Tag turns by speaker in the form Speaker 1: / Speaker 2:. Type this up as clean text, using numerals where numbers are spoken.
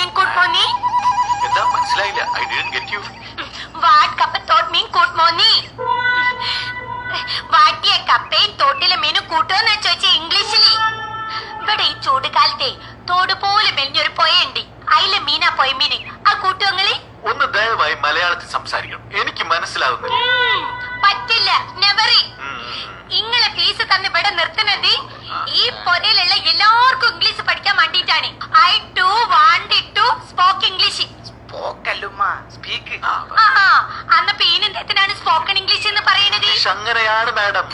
Speaker 1: mean good morning?
Speaker 2: എന്താ മനസ്സിലായില്ല? I didn't get you.
Speaker 1: What kappa thought mean good morning? വാട്ടിയ കപ്പയും തോട്ടിലെ മീനും കൂട്ടുമെന്നാ ചോദിച്ച ഇംഗ്ലീഷില്. ഇവിടെ ഈ ചൂട് കാലത്തെ തോട് പോലെ മെലിഞ്ഞൊരു പുഴയുണ്ട്. അതിലെ മീനാ പുഴ മീന്. ആ കൂട്ടുവങ്ങള്
Speaker 2: ഒന്ന് ദയവായി മലയാളത്തിൽ സംസാരിക്കണം. എനിക്ക് മനസ്സിലാവുന്നില്ല.
Speaker 1: പറ്റില്ല. നെവറി. ഇങ്ങളെ ഫീസ് തന്ന് ഇവിടെ നിർത്തുന്നത് ഈ പൊരയിലുള്ള എല്ലാവർക്കും ഇംഗ്ലീഷ് പഠിക്കാൻ വേണ്ടിട്ടാണ്. I to want to spoke English.
Speaker 2: Speak.
Speaker 1: അന്ന് പീനെന്തിനാണ് സ്പോക്കൺ ഇംഗ്ലീഷ് എന്ന് പറയുന്നത്?
Speaker 2: അങ്ങനെയാണ് മാഡം.